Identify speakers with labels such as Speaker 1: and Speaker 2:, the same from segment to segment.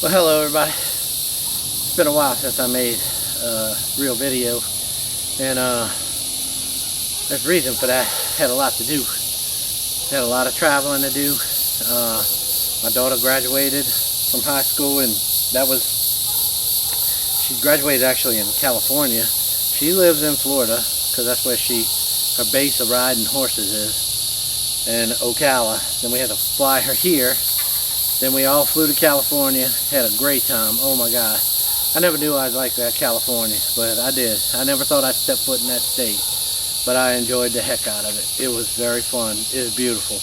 Speaker 1: Well, hello everybody. It's been a while since I made a real video, and there's a reason for that. Had a lot to do. Had a lot of traveling to do. My daughter graduated from high school, and she graduated actually in California. She lives in Florida because that's where her base of riding horses is, and Ocala. Then we had to fly her here. Then we all flew to California, had a great time. Oh my God. I never knew I'd like that California, but I did. I never thought I'd step foot in that state, but I enjoyed the heck out of it. It was very fun. It was beautiful.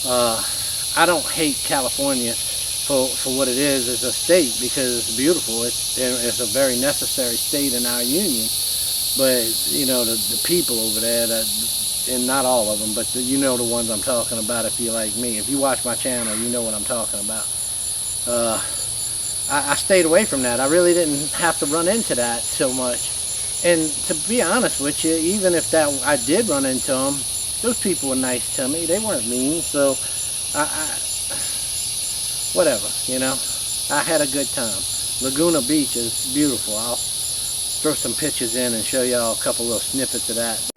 Speaker 1: I don't hate California for what it is as a state, because it's beautiful. It's a very necessary state in our union. But, you know, the people over there, and not all of them, but you know the ones I'm talking about if you like me. If you watch my channel, you know what I'm talking about. I stayed away from that. I really didn't have to run into that so much. And to be honest with you, even if I did run into them, those people were nice to me. They weren't mean, so whatever, you know. I had a good time. Laguna Beach is beautiful. I'll throw some pictures in and show y'all a couple little snippets of that.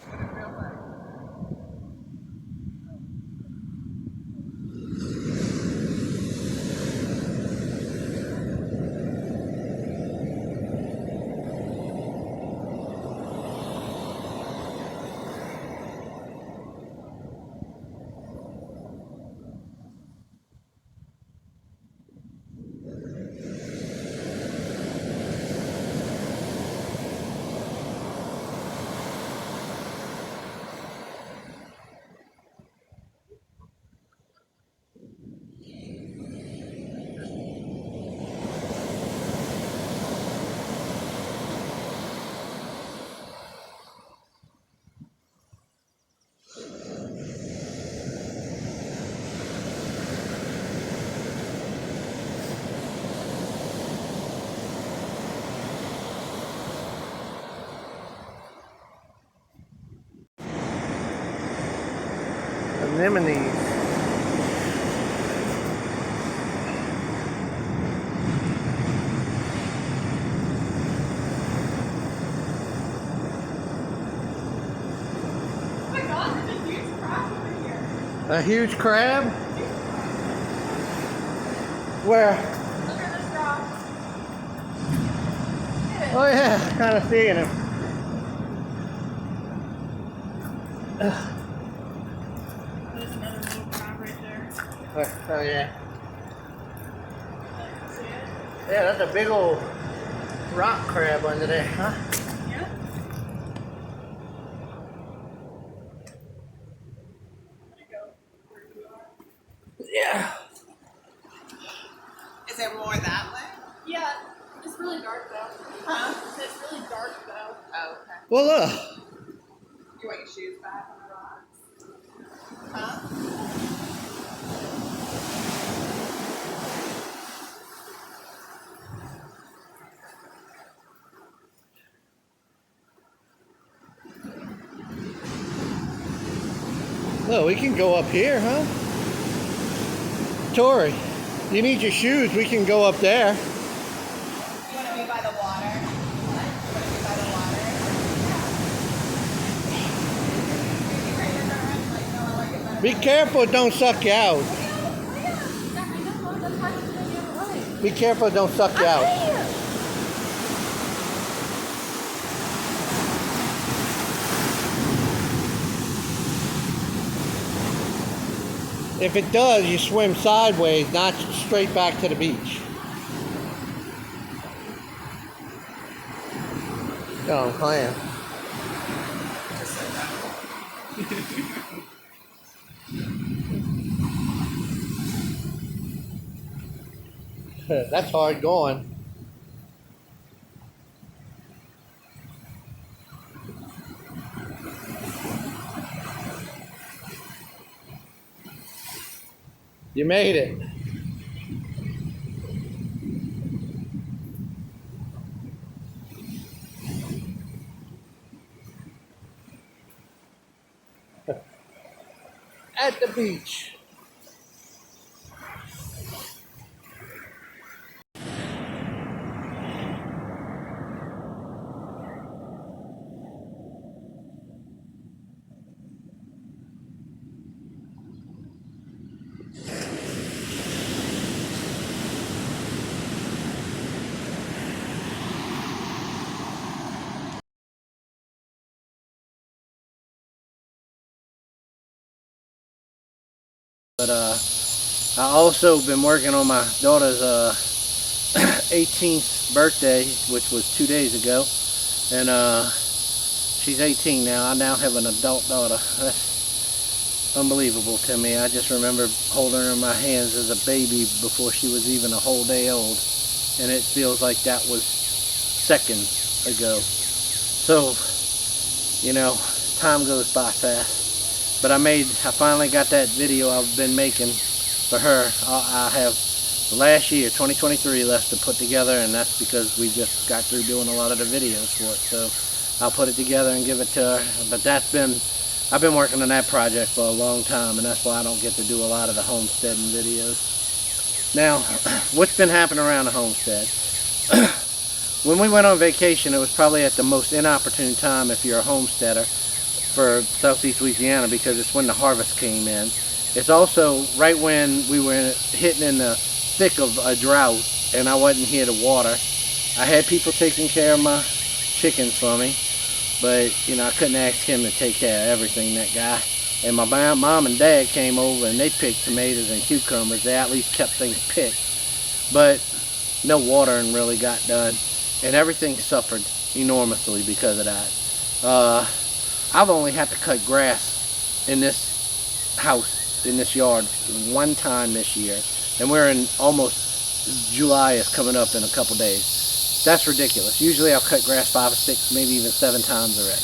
Speaker 1: Anemones.
Speaker 2: Oh my God, there's a huge crab over here.
Speaker 1: A huge crab? Where?
Speaker 2: Look at this rock.
Speaker 1: Oh yeah, kind of seeing him.
Speaker 2: There's another little crab right there.
Speaker 1: Oh yeah.
Speaker 2: See it?
Speaker 1: Yeah, that's a big old rock crab under there, huh?
Speaker 2: Yeah. There you go. Where you are.
Speaker 1: Yeah.
Speaker 3: Is there more that way?
Speaker 2: Yeah, it's really dark though.
Speaker 3: Huh?
Speaker 2: It's really dark though.
Speaker 3: Oh, okay.
Speaker 1: Well, look.
Speaker 3: You want your shoes back on the rocks? Huh?
Speaker 1: Look, we can go up here, huh? Tori, you need your shoes. We can go up there.
Speaker 3: You want to be by the water? What? You want to be by the water?
Speaker 1: Be careful, don't suck you out. Be careful, don't suck you out. If it does, you swim sideways, not straight back to the beach. No, I'm playing. That's hard going. You made it. At the beach. But I also been working on my daughter's 18th birthday, which was 2 days ago, and she's 18 now. I now have an adult daughter. That's unbelievable to me. I just remember holding her in my hands as a baby before she was even a whole day old, and it feels like that was seconds ago. So, you know, time goes by fast. But I finally got that video I've been making for her. I have last year, 2023, left to put together, and that's because we just got through doing a lot of the videos for it. So I'll put it together and give it to her. But I've been working on that project for a long time, and that's why I don't get to do a lot of the homesteading videos. Now, what's been happening around the homestead? When we went on vacation, it was probably at the most inopportune time if you're a homesteader for Southeast Louisiana, because it's when the harvest came in. It's also right when we were hitting in the thick of a drought, and I wasn't here to water. I had people taking care of my chickens for me, but you know, I couldn't ask him to take care of everything, that guy. And my mom and dad came over and they picked tomatoes and cucumbers. They at least kept things picked, but no watering really got done, and everything suffered enormously because of that. I've only had to cut grass in this house, in this yard, one time this year, and we're in almost July is coming up in a couple days. That's ridiculous. Usually I'll cut grass 5 or 6, maybe even 7 times already.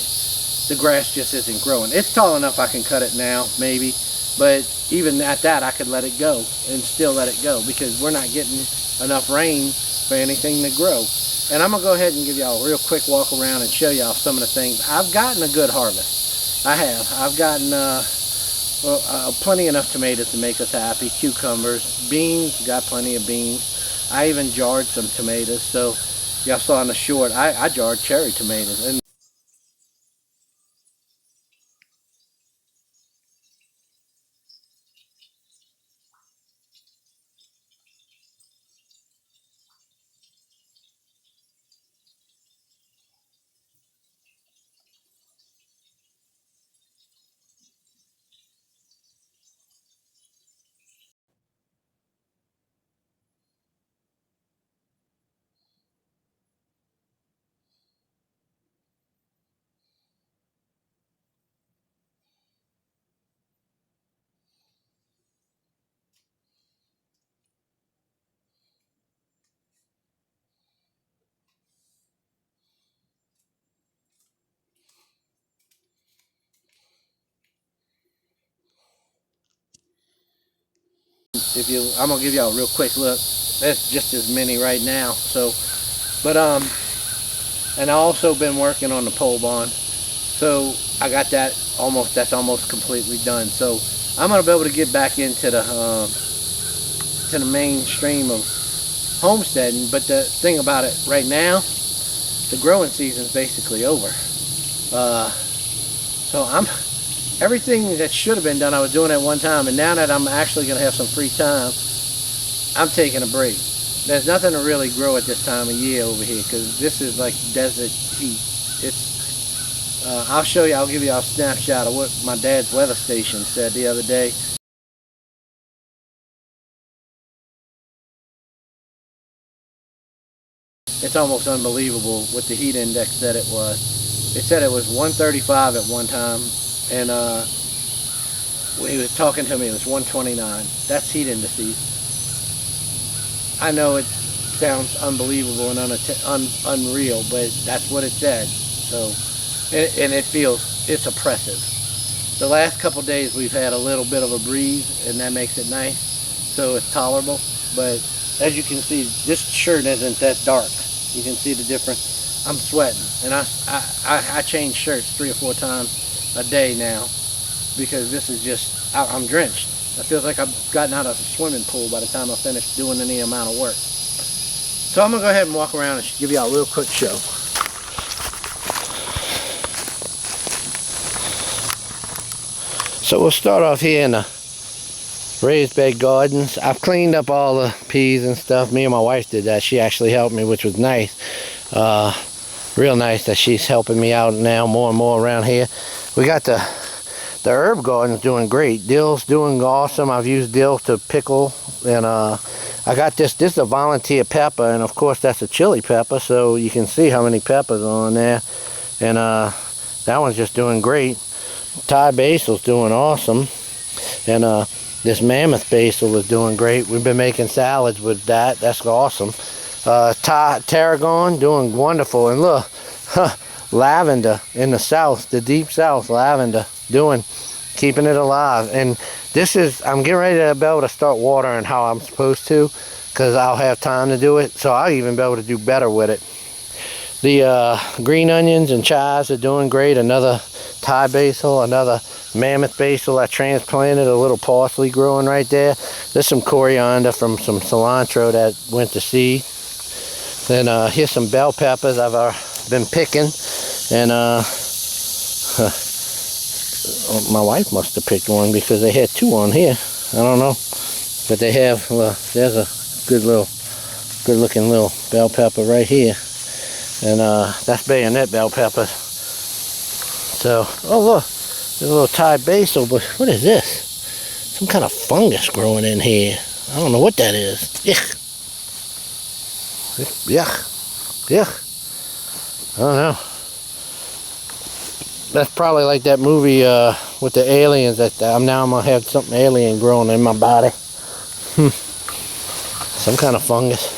Speaker 1: The grass just isn't growing. It's tall enough I can cut it now, maybe, but even at that I could let it go and still let it go because we're not getting enough rain for anything to grow. And I'm going to go ahead and give y'all a real quick walk around and show y'all some of the things. I've gotten a good harvest. I have. I've gotten plenty enough tomatoes to make us happy. Cucumbers, beans, got plenty of beans. I even jarred some tomatoes. So y'all saw in the short, I jarred cherry tomatoes. And I'm gonna give y'all a real quick look. That's just as many right now. So, but and I also been working on the pole barn. So I got that almost. That's almost completely done. So I'm gonna be able to get back into the mainstream of homesteading. But the thing about it right now, the growing season's basically over. So everything that should have been done, I was doing at one time, and now that I'm actually going to have some free time, I'm taking a break. There's nothing to really grow at this time of year over here, because this is like desert heat. It's, I'll show you, I'll give you a snapshot of what my dad's weather station said the other day. It's almost unbelievable what the heat index said it was. It said it was 135 at one time, and when he was talking to me, it was 129. That's heat indices. I know it sounds unbelievable and unreal, but that's what it said. So, and it's oppressive. The last couple days we've had a little bit of a breeze, and that makes it nice, so it's tolerable. But as you can see, this shirt isn't that dark. You can see the difference. I'm sweating, and I change shirts 3 or 4 times a day now because this is just, I'm drenched. It feels like I've gotten out of a swimming pool by the time I finish doing any amount of work. So I'm gonna go ahead and walk around and give y'all a real quick show. So we'll start off here in the raised bed gardens. I've cleaned up all the peas and stuff. Me and my wife did that. She actually helped me, which was nice. Real nice that she's helping me out now more and more around here. We got the the herb garden's doing great. Dill's doing awesome. I've used dill to pickle, and I got this is a volunteer pepper, and of course that's a chili pepper, so you can see how many peppers are on there. And that one's just doing great. Thai basil's doing awesome, and this mammoth basil is doing great. We've been making salads with that. That's awesome. Tarragon doing wonderful. And look, lavender in the south, the deep south, lavender keeping it alive. And this is, I'm getting ready to be able to start watering how I'm supposed to, because I'll have time to do it, so I'll even be able to do better with it. The green onions and chives are doing great. Another Thai basil, another mammoth basil. I transplanted a little parsley growing right there. There's some coriander from some cilantro that went to seed. Then here's some bell peppers I've been picking. And my wife must have picked one because they had two on here. I don't know. But they have, well, there's a good looking little bell pepper right here. And that's bayonet bell peppers. So, oh look, there's a little Thai basil, but what is this? Some kind of fungus growing in here. I don't know what that is. Yuck. Yuck. Yuck. I don't know. That's probably like that movie with the aliens. That I'm gonna have something alien growing in my body. Some kind of fungus.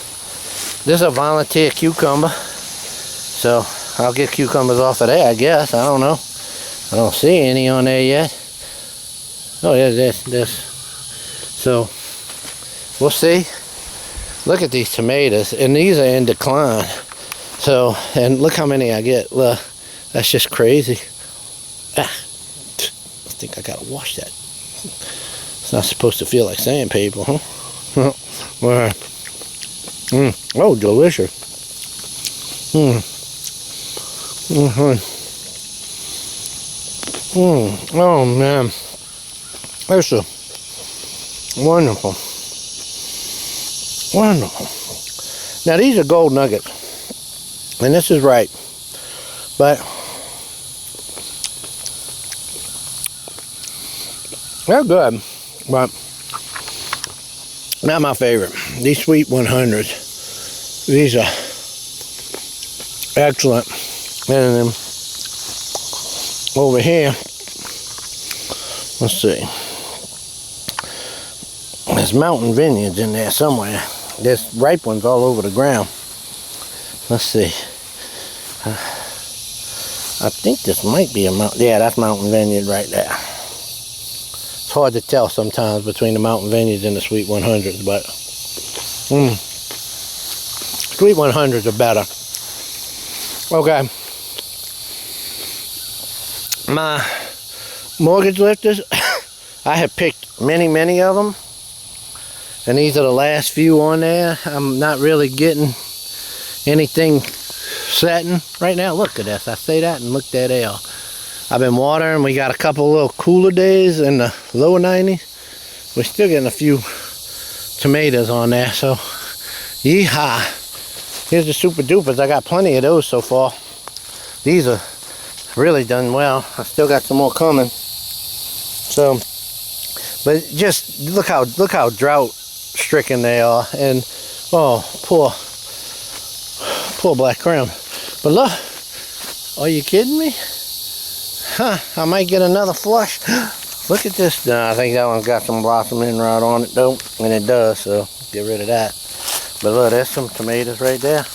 Speaker 1: This is a volunteer cucumber. So I'll get cucumbers off of there, I guess. I don't know. I don't see any on there yet. Oh, yeah, this. So we'll see. Look at these tomatoes, and these are in decline. So, and look how many I get. Look, that's just crazy. I think I gotta wash that. It's not supposed to feel like sandpaper, huh? Oh, delicious. Oh man, that's a wonderful. Now these are gold nuggets, and this is right, but they're good, but not my favorite. These sweet 100s, these are excellent. And then over here, let's see, there's mountain vineyards in there somewhere. There's ripe ones all over the ground. Let's see. I think this might be a mountain. Yeah, that's mountain vineyard right there. It's hard to tell sometimes between the mountain vineyards and the sweet 100s, but sweet 100s are better. Okay. My mortgage lifters, I have picked many of them, and these are the last few on there. I'm not really getting anything setting right now. Look at this. I say that and look there they are. I've been watering. We got a couple little cooler days in the lower 90s. We're still getting a few tomatoes on there, so yeehaw. Here's the super dupers. I got plenty of those so far. These are really done well. I still got some more coming. So, but just look how drought stricken they are. And oh, poor black crown. But look, are you kidding me? Huh, I might get another flush. Look at this. No, I think that one's got some blossoming rot on it though, and it does, so get rid of that. But look, there's some tomatoes right there.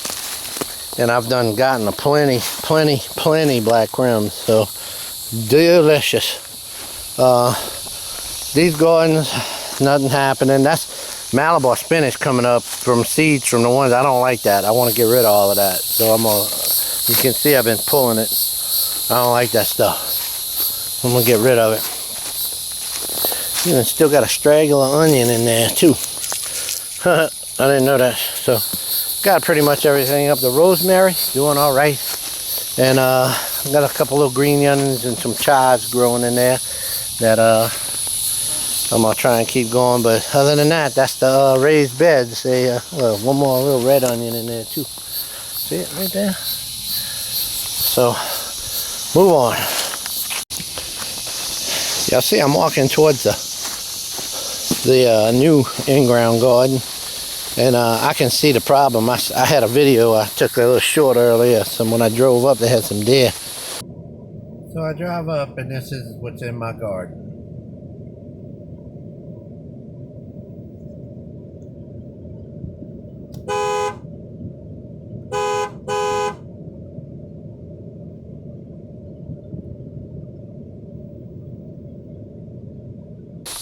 Speaker 1: And I've gotten a plenty black crims, so delicious. These gardens, nothing happening. That's Malabar spinach coming up from seeds from the ones. I don't like that. I want to get rid of all of that. So you can see I've been pulling it. I don't like that stuff. I'm gonna get rid of it. Even still got a straggler onion in there too. I didn't know that. So got pretty much everything up. The rosemary doing all right, and got a couple little green onions and some chives growing in there that I'm gonna try and keep going. But other than that, that's the raised beds. Well, one more little red onion in there too. See it right there? So move on. Y'all see I'm walking towards the new in-ground garden, and I can see the problem. I had a video I took a little short earlier, so when I drove up they had some deer. So I drive up and this is what's in my garden.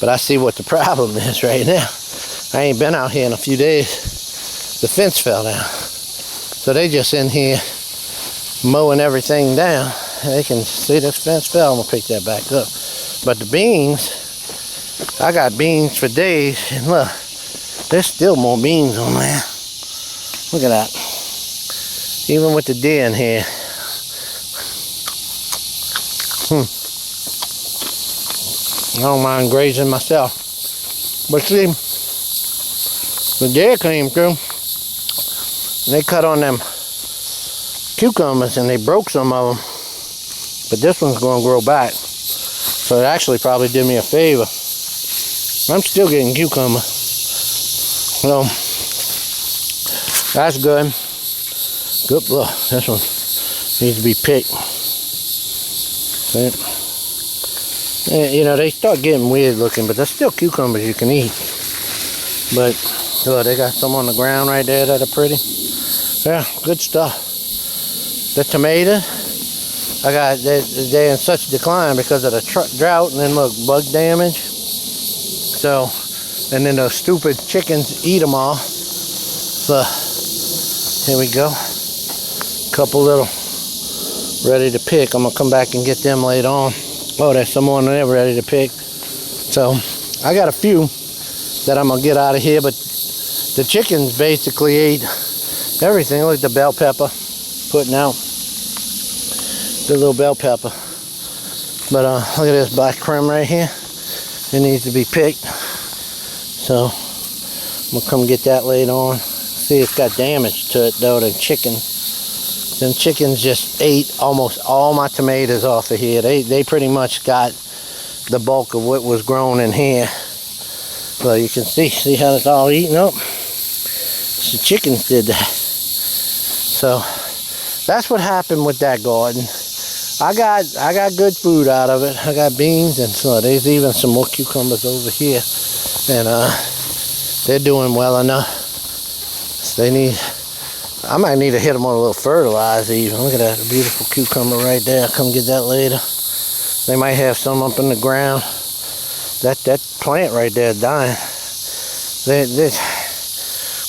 Speaker 1: But I see what the problem is right now. I ain't been out here in a few days. The fence fell down. So they just in here mowing everything down. They can see this fence fell. I'm gonna pick that back up. But the beans, I got beans for days, and look, there's still more beans on there. Look at that. Even with the deer in here. I don't mind grazing myself. But see, the deer came through and they cut on them cucumbers and they broke some of them. But this one's going to grow back. So it actually probably did me a favor. I'm still getting cucumber. So that's good. Good. Look, this one needs to be picked. See? You know, they start getting weird looking, but there's still cucumbers you can eat. But look, they got some on the ground right there that are pretty. Yeah, good stuff. The tomatoes, they're in such decline because of the drought, and then look, bug damage. So, and then those stupid chickens eat them all. So, here we go. Couple little ready to pick. I'm gonna come back and get them later on. Oh, there's some on there ready to pick. So I got a few that I'm gonna get out of here, but the chickens basically ate everything. Look at the bell pepper putting out. The little bell pepper. But look at this black crumb right here. It needs to be picked. So I'm gonna come get that later on. See, it's got damage to it though, the chicken. Them chickens just ate almost all my tomatoes off of here. They pretty much got the bulk of what was grown in here. So you can see how it's all eaten up. The chickens did that. So that's what happened with that garden. I got good food out of it. I got beans, and so there's even some more cucumbers over here, and they're doing well enough. So I might need to hit them on a little fertilizer even. Look at that beautiful cucumber right there. I'll come get that later. They might have some up in the ground. That plant right there is dying. They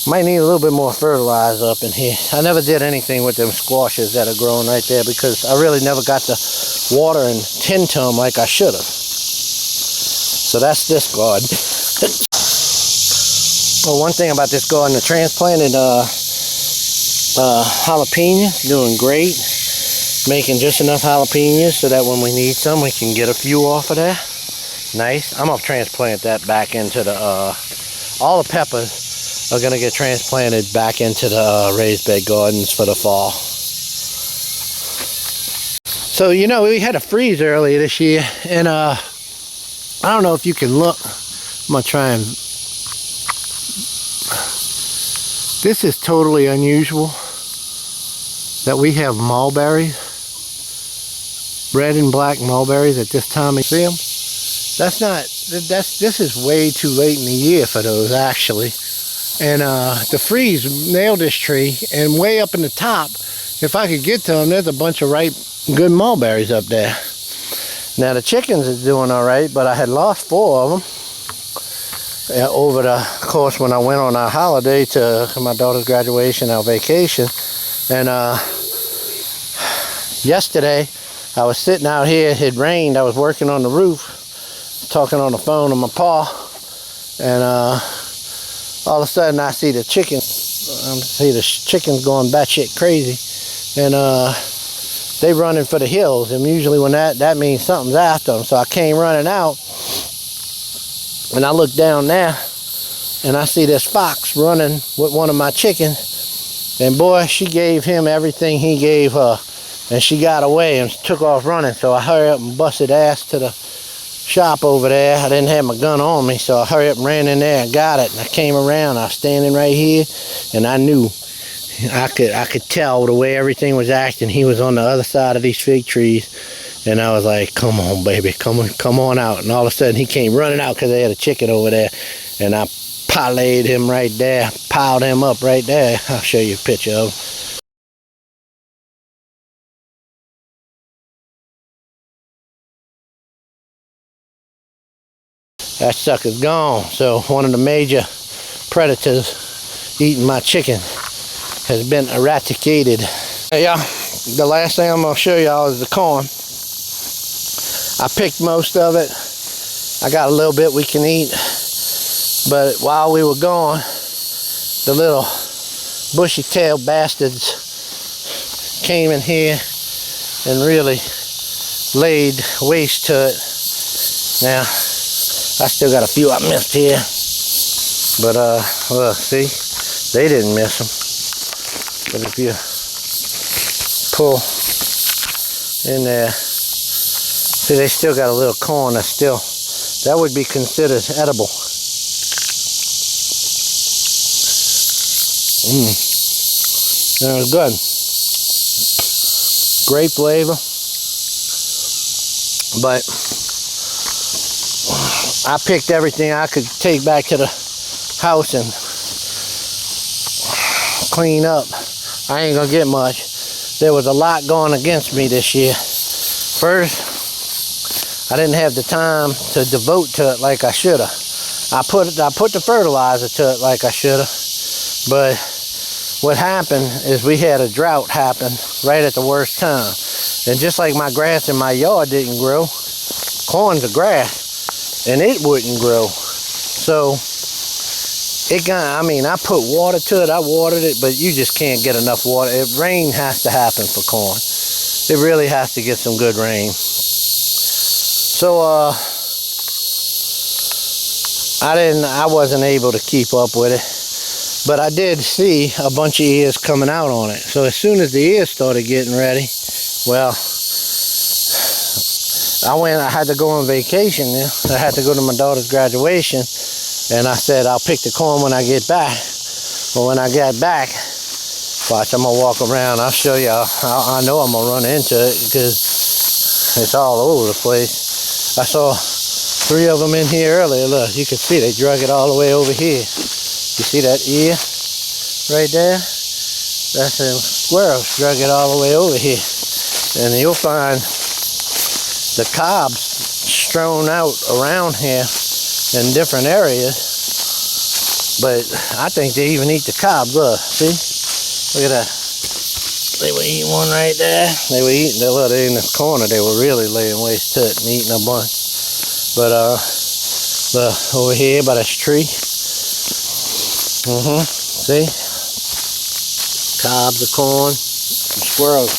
Speaker 1: might need a little bit more fertilizer up in here. I never did anything with them squashes that are growing right there because I really never got the water and tend to them like I should have. So that's this garden. Well, one thing about this garden, the transplanted jalapenos, doing great. Making just enough jalapenos so that when we need some, we can get a few off of there. Nice. I'm gonna transplant that back into the all the peppers are gonna get transplanted back into the raised bed gardens for the fall. So you know, we had a freeze earlier this year, and I don't know if you can look. I'm gonna try and. This is totally unusual that we have mulberries, red and black mulberries at this time of year. This is way too late in the year for those actually. And the freeze nailed this tree, and way up in the top, if I could get to them, there's a bunch of ripe good mulberries up there. Now the chickens is doing all right, but I had lost 4 of them over the course when I went on our holiday to my daughter's graduation, our vacation. And yesterday I was sitting out here, it had rained, I was working on the roof, talking on the phone to my pa, and all of a sudden I see the chickens going batshit crazy, and they running for the hills, and usually when that means something's after them. So I came running out, and I look down there, and I see this fox running with one of my chickens, and boy, she gave him everything he gave her, and she got away and took off running. So I hurried up and busted ass to shop over there. I didn't have my gun on me, so I hurried up and ran in there and got it. And I came around. I was standing right here, and I knew. I could tell the way everything was acting. He was on the other side of these fig trees, and I was like, "Come on, baby, come on out!" And all of a sudden, he came running out because they had a chicken over there, and I parlayed him right there, piled him up right there. I'll show you a picture of him. That sucker's gone. So one of the major predators eating my chicken has been eradicated. Yeah, the last thing I'm going to show y'all is the corn. I picked most of it. I got a little bit we can eat. But while we were gone, the little bushy-tailed bastards came in here and really laid waste to it. Now, I still got a few I missed here. But, well, see, they didn't miss them. But if you pull in there, see, they still got a little corn that's still, that would be considered edible. That was good. Great flavor. But I picked everything I could take back to the house and clean up. I ain't gonna get much. There was a lot going against me this year. First, I didn't have the time to devote to it like I should have. I put the fertilizer to it like I should have. But what happened is we had a drought happen right at the worst time. And just like my grass in my yard didn't grow, corn's a grass, and it wouldn't grow. So it got, I mean, I put water to it, I watered it, but you just can't get enough water. Rain has to happen for corn. It really has to get some good rain. So I wasn't able to keep up with it. But I did see a bunch of ears coming out on it. So as soon as the ears started getting ready, well, I had to go on vacation now. I had to go to my daughter's graduation. And I said, I'll pick the corn when I get back. But when I get back, watch, I'm going to walk around. I'll show y'all. I know I'm going to run into it because it's all over the place. I saw 3 of them in here earlier. Look, you can see they drug it all the way over here. You see that ear right there? That's a squirrel drug it all the way over here. And you'll find the cobs strewn out around here in different areas. But I think they even eat the cobs. Look, see? Look at that. They were eating one right there. They were eating, look, they in this corner. They were really laying waste to it and eating a bunch. But look, over here by this tree. See? Cobs of corn. And squirrels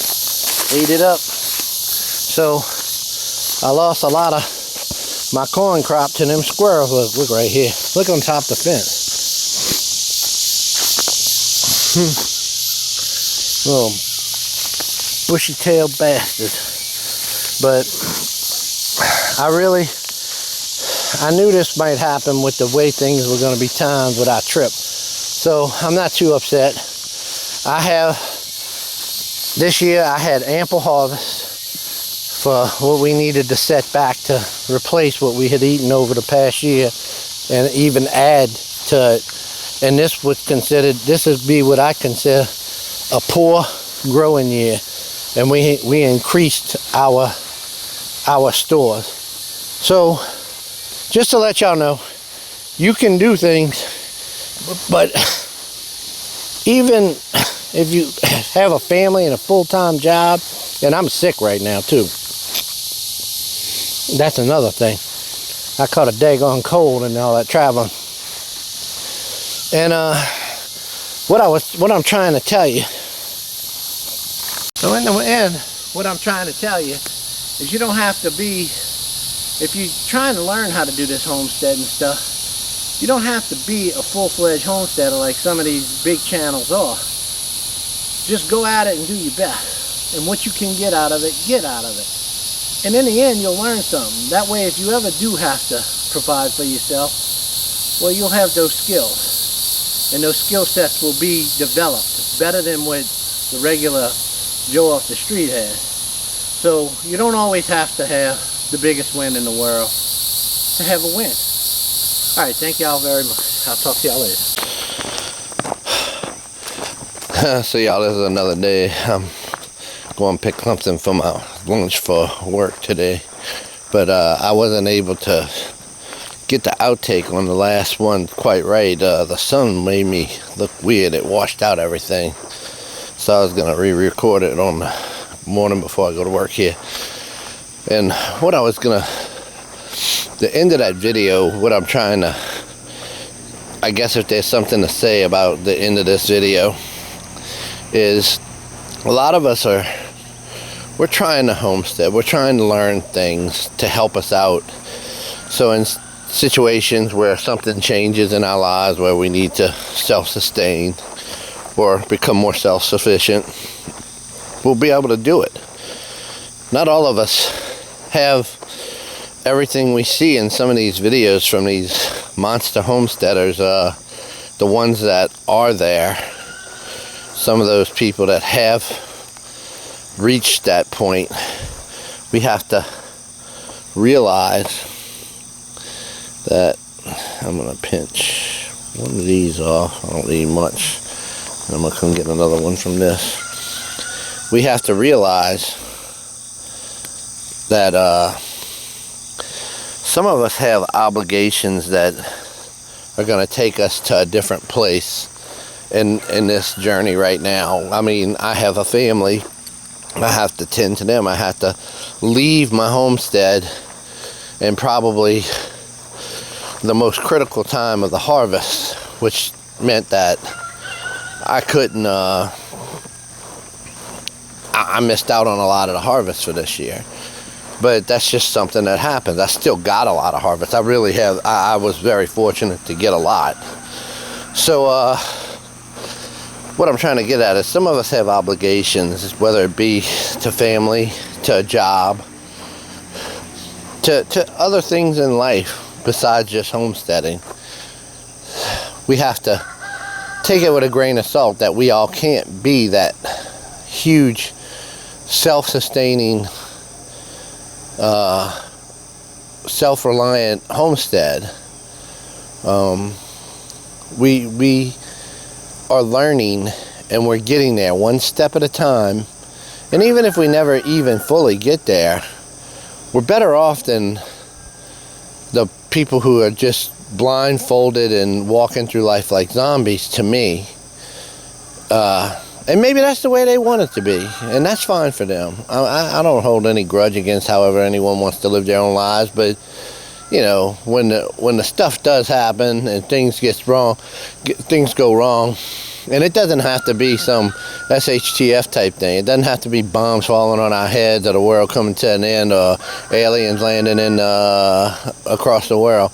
Speaker 1: ate it up. So I lost a lot of my corn crop to them squirrels. Look right here. Look on top of the fence. Little bushy-tailed bastards. But I knew this might happen with the way things were going to be timed with our trip. So I'm not too upset. This year I had ample harvest for what we needed to set back to replace what we had eaten over the past year and even add to it. And this would be what I consider a poor growing year. And we increased our stores. So just to let y'all know, you can do things, but even if you have a family and a full-time job, and I'm sick right now too. That's another thing. I caught a daggone cold and all that traveling. And what I'm trying to tell you. So in the end, what I'm trying to tell you is you don't have to be, if you're trying to learn how to do this homestead and stuff, you don't have to be a full-fledged homesteader like some of these big channels are. Just go at it and do your best. And what you can get out of it, get out of it. And in the end, you'll learn something. That way, if you ever do have to provide for yourself, well, you'll have those skills. And those skill sets will be developed better than what the regular Joe off the street has. So you don't always have to have the biggest win in the world to have a win. All right, thank y'all very much. I'll talk to y'all later.
Speaker 4: So y'all, this is another day. I'm going to pick something for my lunch for work today, but I wasn't able to get the outtake on the last one quite right. The sun made me look weird. It washed out everything, so I was going to re-record it on the morning before I go to work here. And what I was going to, the end of that video, what I'm trying to, I guess if there's something to say about the end of this video, is a lot of us we're trying to homestead. We're trying to learn things to help us out. So in situations where something changes in our lives, where we need to self-sustain or become more self-sufficient, we'll be able to do it. Not all of us have everything we see in some of these videos from these monster homesteaders. The ones that are there, some of those people that have reached that point, we have to realize that I'm going to pinch one of these off. I don't need much. I'm going to come get another one from this. We have to realize that some of us have obligations that are going to take us to a different place in this journey right now. I mean, I have a family. I have to tend to them. I have to leave my homestead and probably the most critical time of the harvest, which meant that I couldn't, I missed out on a lot of the harvest for this year. But that's just something that happens. I still got a lot of harvest. I really have. I was very fortunate to get a lot. So, what I'm trying to get at is some of us have obligations, whether it be to family, to a job, to other things in life besides just homesteading. We have to take it with a grain of salt that we all can't be that huge, self-sustaining, self-reliant homestead. We are learning, and we're getting there one step at a time. And even if we never even fully get there, we're better off than the people who are just blindfolded and walking through life like zombies, to me. And maybe that's the way they want it to be, and that's fine for them. I don't hold any grudge against however anyone wants to live their own lives, but you know, when the stuff does happen and things go wrong, and it doesn't have to be some SHTF type thing. It doesn't have to be bombs falling on our heads or the world coming to an end or aliens landing in across the world.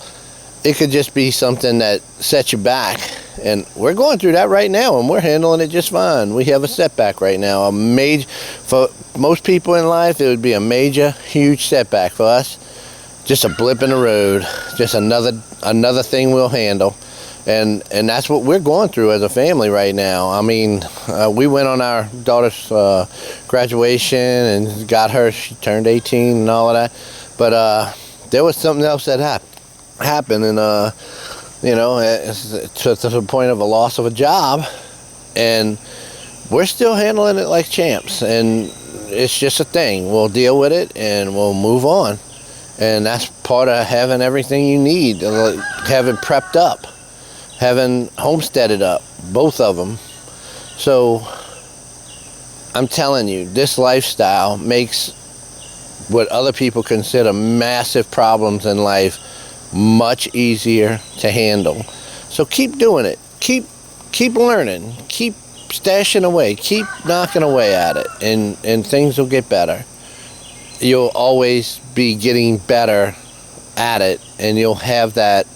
Speaker 4: It could just be something that sets you back. And we're going through that right now, and we're handling it just fine. We have a setback right now. For most people in life, it would be a major, huge setback. For us, just a blip in the road, just another thing we'll handle. And that's what we're going through as a family right now. I mean, we went on our daughter's graduation and got her. She turned 18 and all of that. But there was something else that happened, and you know, to the point of a loss of a job, and we're still handling it like champs. And it's just a thing. We'll deal with it and we'll move on. And that's part of having everything you need, having prepped up, having homesteaded up, both of them. So I'm telling you, this lifestyle makes what other people consider massive problems in life much easier to handle. So keep doing it. Keep learning. Keep stashing away. Keep knocking away at it, and things will get better. You'll always be getting better at it, and you'll have that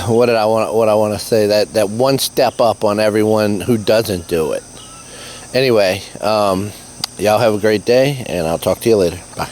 Speaker 4: what I want to say, that one step up on everyone who doesn't do it. Anyway, y'all have a great day, and I'll talk to you later. Bye.